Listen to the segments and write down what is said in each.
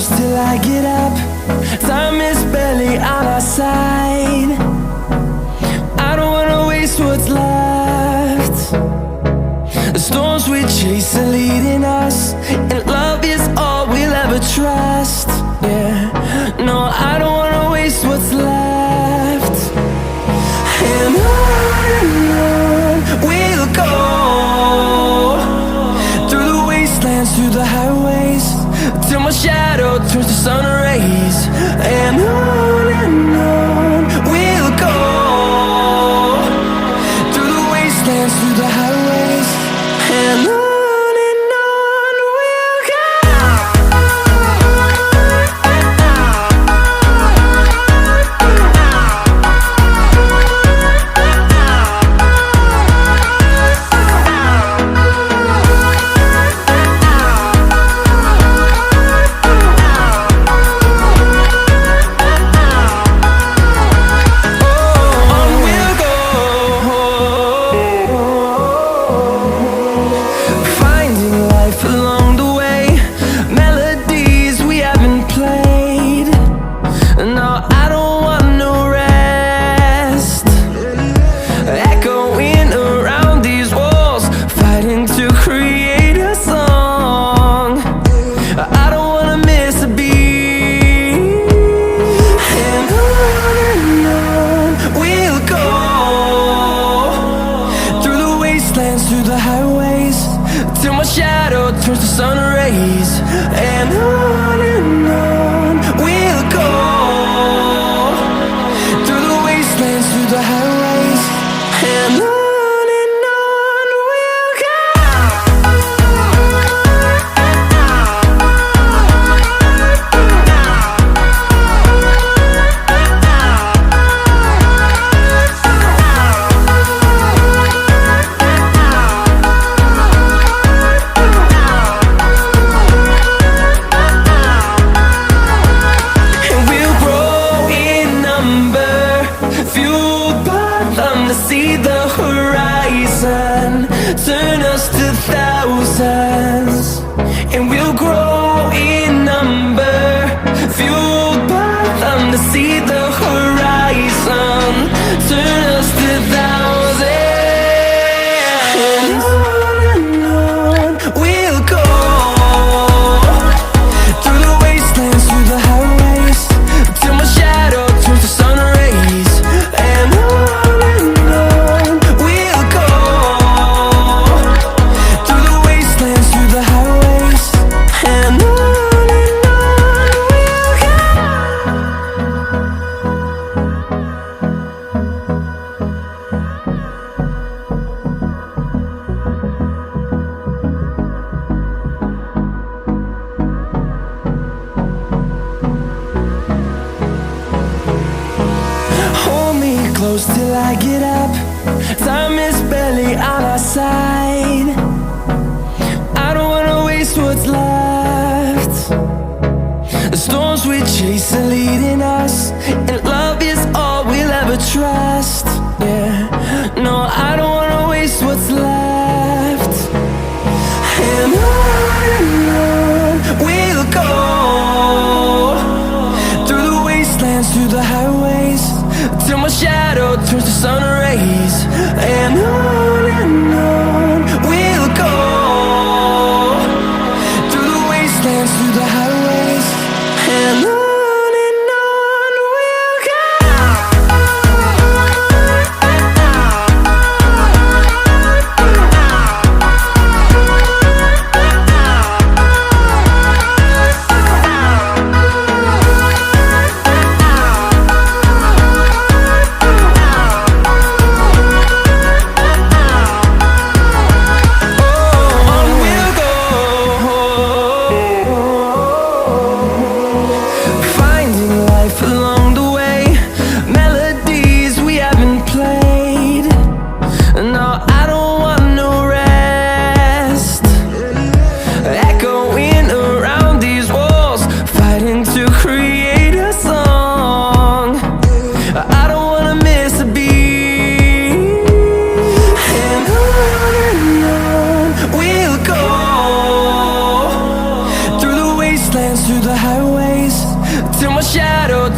close till I get up. Time is barely on our side. I don't wanna waste what's left. The storms we chase are leading us, and love is all we'll ever trust. Yeah, no, I don't wanna waste what's left. And on we'll go, through the wastelands, through the highways, till my shadow turns to sun rays. And on we'll go, through the wastelands, through the highways, and on.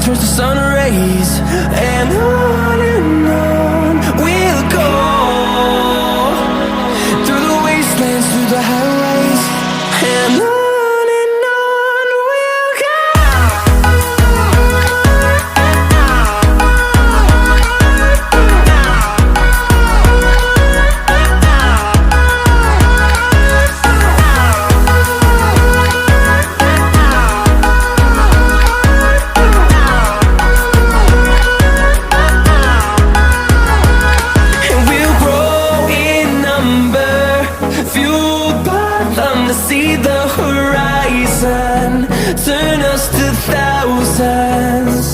turns to sun rays, and on we'll go, through the wastelands, through the highways, and on we'll go. See the horizon turn us to thousands,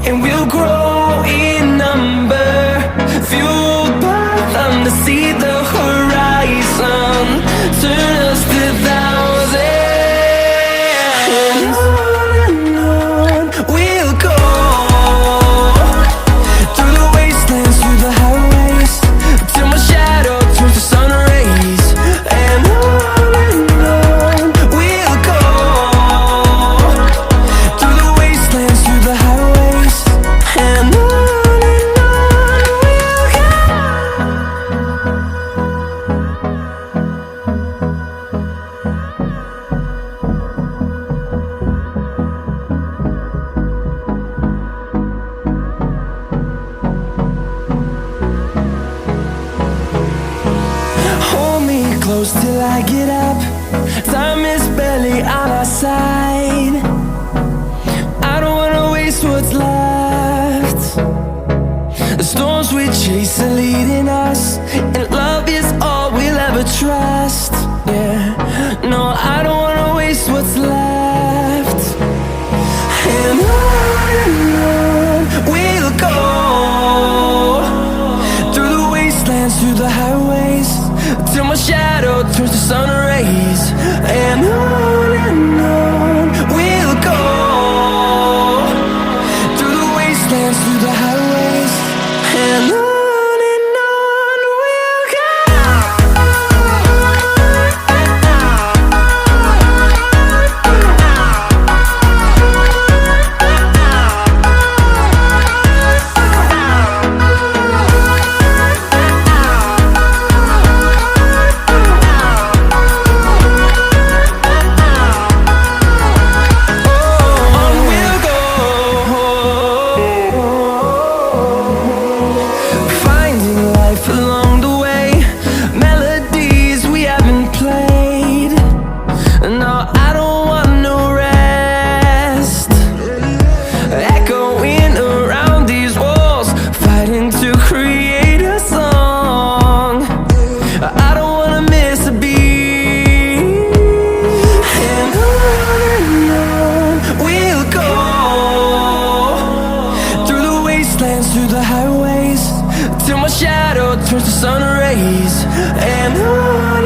and we'll grow in number, fueled by them to see the horizon turn us to thousands, and on we'll go, through the wastelands, through the highways, till my shadow turns to sun rays, and on close till I get up. Time is barely on our side. I don't wanna waste what's left. The storms we chase are leading us, and love is all we'll ever trust. Yeah, no, I don't wanna waste what's left. And on we'll go, through the wastelands, through the highways, till my shadow turns to sun rays, and on we'll go, through the wastelands, through the highways, and on we'll go. Through the highways, till my shadow turns to sun rays, and on